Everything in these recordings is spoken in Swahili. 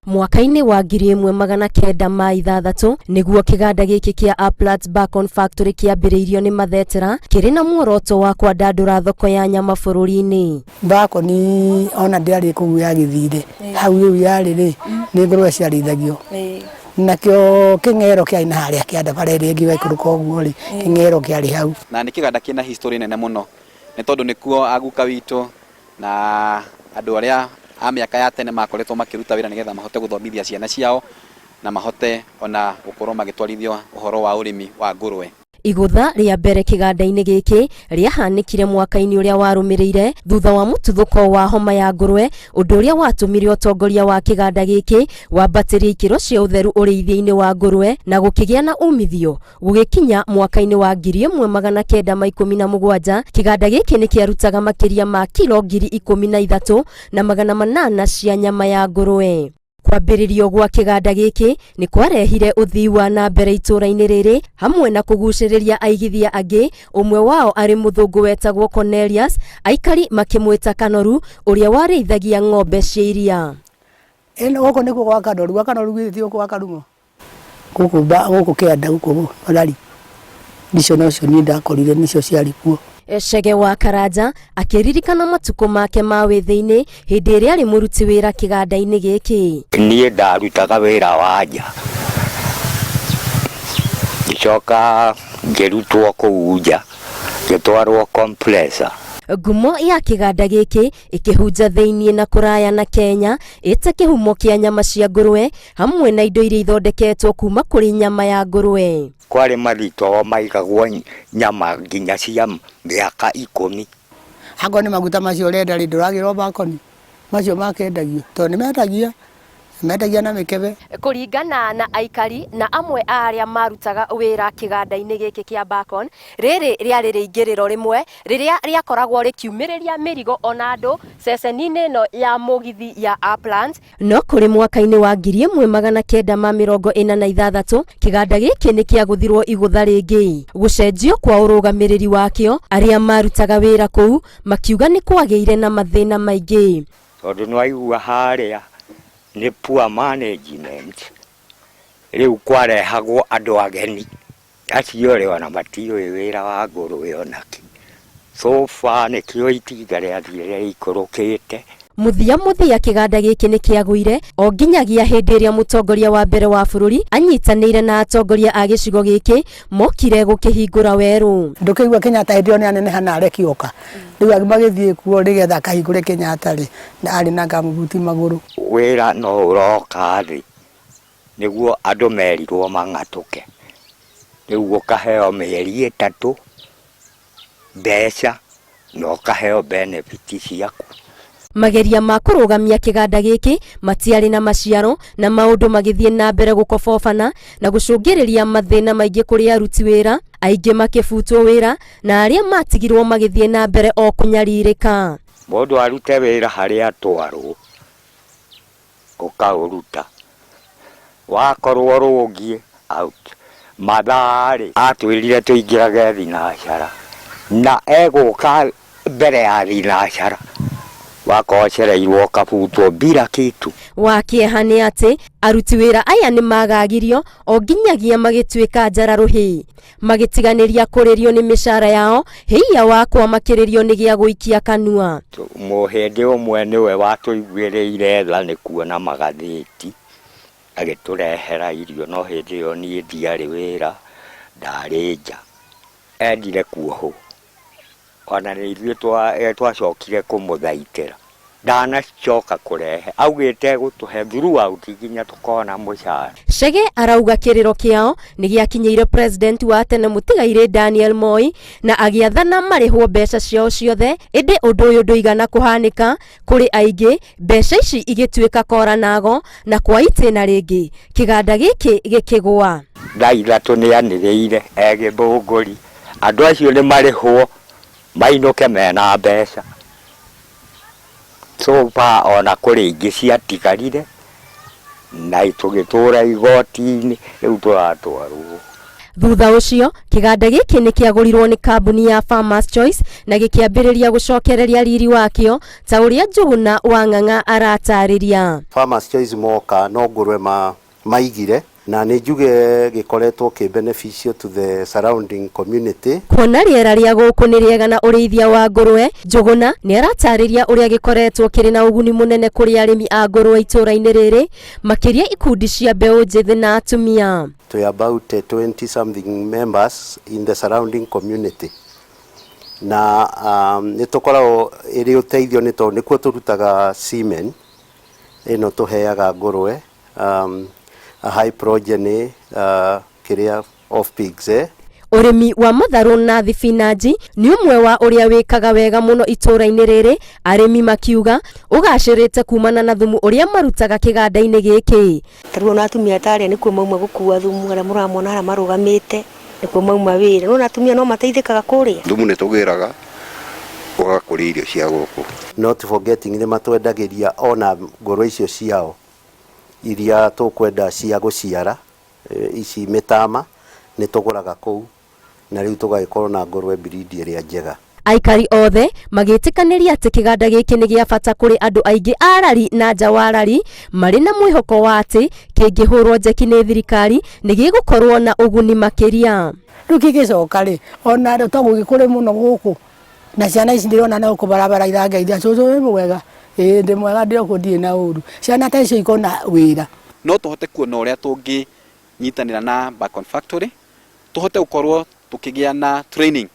Mwaka-inĩ wa 1960 nĩguo kĩganda gĩkĩ kĩa Applats Bacon Factory kĩambĩrĩirio nĩ Mathetera kĩrĩ na muoroto wa kwandandũra thoko ya nyama bũrũri-inĩ. Bacon ona ndĩarĩ kũu ya gĩthire hau rĩu yarĩ rĩ nĩ ngũrũwe ciarĩithagio nakĩo kĩng'ero kĩarĩ na harĩa kĩanda barĩ ĩngĩ waikũrũka ũguo rĩ kĩng'ero kĩarĩ hau. Na nĩ kĩganda kĩna history nene mũno nĩ tondũ nĩkuo aguka witũ na andũ arĩa a mĩaka ya tene makoretwo makĩruta wĩra nĩgetha mahote gũthomithia ciana ciao na mahote ona gũkorwo magĩtwarithio ũhoro wa ũrĩmi wa ngũrũwe. Igũtha rĩa mbere kĩganda-inĩ gĩkĩ rĩahanĩkire mwaka-inĩ ũrĩa warũmĩrĩire thutha wa mũtuthũko wa homa ya ngũrũwe, ũndũ ũrĩa watũmire ũtongoria wa kĩganda gĩkĩ wambatĩrie ikĩro cia ũtheru ũrĩithia-inĩ wa ngũrũwe na gũkĩgĩa na umithio. Gũgĩkinya mwaka-inĩ wa 1917 kĩganda gĩkĩ nĩ kĩarutaga makĩria ma kilo 13,800 cia nyama ya ngũrũwe. Kwambĩrĩrio gwa kĩganda gĩkĩ nĩ kwarehire ũthii wa na mbere itũra-inĩ rĩrĩ hamwe na kũgucĩrĩria aigithia angĩ, ũmwe wao arĩ mũthũngũ wetagwo Cornelius, aikari makĩmwĩta Kanoru ũrĩa warĩithagia ng'ombe cia iria. Gũkũ nĩkuo gwa Kanoru, gwa Kanoru gwĩtio gwa Karumo gũkũ kĩanda gũkũ Olari nicio nocio niĩ ndakorire nicio ciarĩ kuo. Chege wa Karanja akĩririkana matukũ make ma wĩthĩ-inĩ hĩndĩ ĩrĩa arĩ mũruti wĩra kĩganda-inĩ gĩkĩ. Niĩ ndarutaga wĩra wa nja ngĩcoka ngĩrutwo kũu nja ngĩtwarwo compressor. Ngumo ya kĩganda gĩkĩ ĩkĩhunja thĩinĩ na kũraya na Kenya ĩta kĩhumo kĩa nyama cia ngũrũwe hamwe na indo iria ithondeketwo kuma kũrĩ nyama ya ngũrũwe. Kwarĩ mathito maigagwo nyama nginya cia mĩaka 10. Hago nĩ maguta macio ũrenda rĩ ndũragĩrwo Bacon macio makendagio tondũ nĩ mendagia na mĩkebe. Kũringana na aikari na amwe arĩa marutaga wĩra kĩganda-inĩ gĩkĩ kĩa Bacon, rĩrĩ rĩarĩ rĩingĩrĩro rĩmwe rĩrĩa rĩakoragwo rĩkiumĩrĩria mĩrigo ona andũ ceceni-inĩ ĩno ya mũgithi ya Applats. No kũrĩ mwaka-inĩ wa 1946 kĩganda gĩkĩ nĩ kĩagũthirwo igũtha rĩngĩ. Gũcenjio kwa ũrũgamĩrĩri wakĩo, arĩa marutaga wĩra kũu makiuga nĩ kwagĩire na mathĩna maingĩ. Tondũ nĩ waigua harĩa nĩ poor management. Rĩu kwarehagwo andũ ageni acio rĩo na matiũĩ wĩra wa ngũrũwe onakĩ. So far nĩkĩo itinga rĩathire rĩikũrũkĩte. Muthia kĩganda gĩkĩ nĩ kĩagũire o nginyagia hĩndĩ ĩrĩa mũtongoria wa mbere wa bũrũri anyitanĩire na atongoria a gĩcigo gĩkĩ mokire gũkĩhingũra werũ. Ndũkĩigua Kenyatta hĩndĩ ĩyo nĩ aneneha na arekĩoka. Rĩu magĩthiĩ kuo nĩgetha akahingũre Kenyatta rĩ na arĩ na kamũbuti magũrũ. Wĩra no ũroka thĩ nĩguo andũ merirwo mang'atũke. Rĩu ũkaheo mĩeri 3 mbeca na ũkaheo benefit ciaku. Mageria ma kũrũgamia kĩganda gĩkĩ matiarĩ na maciaro na maũndũ magĩthiĩ na mbere gũkobobana na gũcũngĩrĩria mathĩna maingĩ kũrĩ aruti wĩra, aingĩ makĩbutwo wĩra na arĩa matigirwo magĩthiĩ na mbere o kũnyarirĩka. Mũndũ arute wĩra harĩa atwarwo ũkaũruta, wakorwo rũngiĩ out. Matharĩ atwĩrire tũingĩrage thinacara na egũka mbere ya thinacara wakocereirwo kabutwo bila kitu. Wakĩeha nĩ atĩ aruti wĩra aya nĩ magagirio o nginyagia magĩtuĩka njararuhi, magĩtiganĩria kũrĩrio nĩ mĩcara yao, hiya wakwa makĩrĩrio nĩ gĩa gũikia kanua. Mũhĩndĩ ũmwe nĩwe watũiguĩrĩire tha nĩ kuona magathĩti agĩtũrehera irio, no hĩndĩ ĩyo niĩ ndiarĩ wĩra ndarĩ nja. Endire kuohwo ona nĩ ithuĩ twacokire kũmũthaitĩra ndanacoka kũrehe, augĩte gũtũhe throughout nginya tũkona mũcara. Chege arauga kĩrĩro kĩao nĩ gĩakinyĩire president wa tene mũtigairĩ Daniel Moi na agĩathana marĩhwo mbeca ciao ciothe, ĩndĩ ũndũ ũyũ ndũigana kũhanĩka kũrĩ aingĩ, mbeca ici igĩtuĩka kora nago na kwa itĩna rĩngĩ kĩganda gĩkĩ gĩkĩgũa. Thaa 3 nĩanĩrĩire egĩthũngũri, andũ acio nĩ marĩhwo mainũke mena mbeca. So far ona kũrĩ ingĩ ciatigarire na tũgĩtũra igoti-inĩ rĩu tũratwarwo. Thutha ucio kiganda giki ni kiagurirwo ni kambuni ya Farmers Choice na gikiambiriria gucokereria riri wakio ta uria Njuguna wa Ng'ang'a aratariria. Farmers Choice moka no ngurwe maigire na nĩ njuge gĩkoretwo kĩ beneficial to the surrounding community. Kuona rĩera rĩa gũkũ nĩ rĩega na ũrĩithia wa ngũrwe, Njuguna nĩ aratariria ũrĩa gĩkoretwo kĩrĩ na ũguni mũnene kũrĩ arĩmi a ngũrwe itũũra-inĩ rĩrĩ, makĩria ikundi cia mbeũ njĩthĩ na atumia. To about 20 something members in the surrounding community. Na nĩ tũkoragwo ĩrĩ ũteithio nĩ tondũ nĩkuo tũrutaga semen ĩno tũheaga ngũrwe, a high progeny kiria of pigs. Urimi wa matharũ na thibinaji ni umwe wa uria wikaga wega muno itũũra-inĩ rĩrĩ, arĩmi makiuga ugacĩrĩte kumana na thumu uria marutaga kiganda-inĩ gĩkĩ. Tarĩu na atumia tarĩa nĩkuo mauma gũkua thumu, arĩa mũramona arĩa marũgamĩte nĩkuo mauma wĩra. No atumia no mateithĩkaga kũrĩa. Thumu nĩ tũgĩraga ũgakũria irio cia gũkũ. Not forgetting nĩ matwendagĩria ona ngũrwe icio ciao iria tũkwenda cia gũciara, ici mĩtama nĩ tũgũraga kũu na rĩu tũgagĩkorwo na ngũrwe breed ĩrĩa njega. Aikari othe magĩtĩkanĩria atĩ kĩganda gĩkĩ nĩ gĩa bata kũrĩ andũ aingĩ arari na nja wa arari, marĩ na mwĩhoko wa atĩ kĩngĩhũrwo njeki nĩ thirikari nĩ gĩgũkorwo na ũguni makĩria. Rĩu kĩgĩcoka rĩ, ona to gũgĩkũrĩ mũno gũkũ na ciana ici ndĩrona no kũbarabara irangeithia cũcũ wĩ mwega, ndĩ mwega ndĩroko ndirĩ na ũru, ciana ta icio ikona wĩra. No tũhote kuona ũrĩa tũngĩnyitanĩra na Bacon Factory, tũhote gũkorwo tũkĩgĩa na training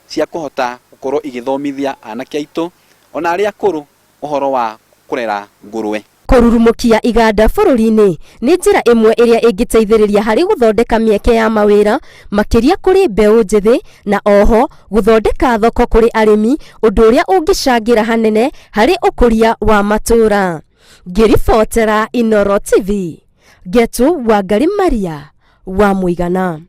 cia kũhota gũkorwo igĩthomithia anake aitũ ona arĩa akũrũ ũhoro wa kũrera ngũrwe. Kũrurumũkia iganda bũrũri-inĩ nĩ njĩra ĩmwe ĩrĩa ĩngĩteithĩrĩria harĩ gũthondeka mĩeke ya mawĩra makĩria kũrĩ mbeũ njĩthĩ, na oho gũthondeka thoko kũrĩ arĩmi, ũndũ ũrĩa ũngĩcangĩra hanene harĩ ũkũria wa matũũra. Ngĩribotera Inooro TV, Ngetu Wangari Maria wa Mũigana.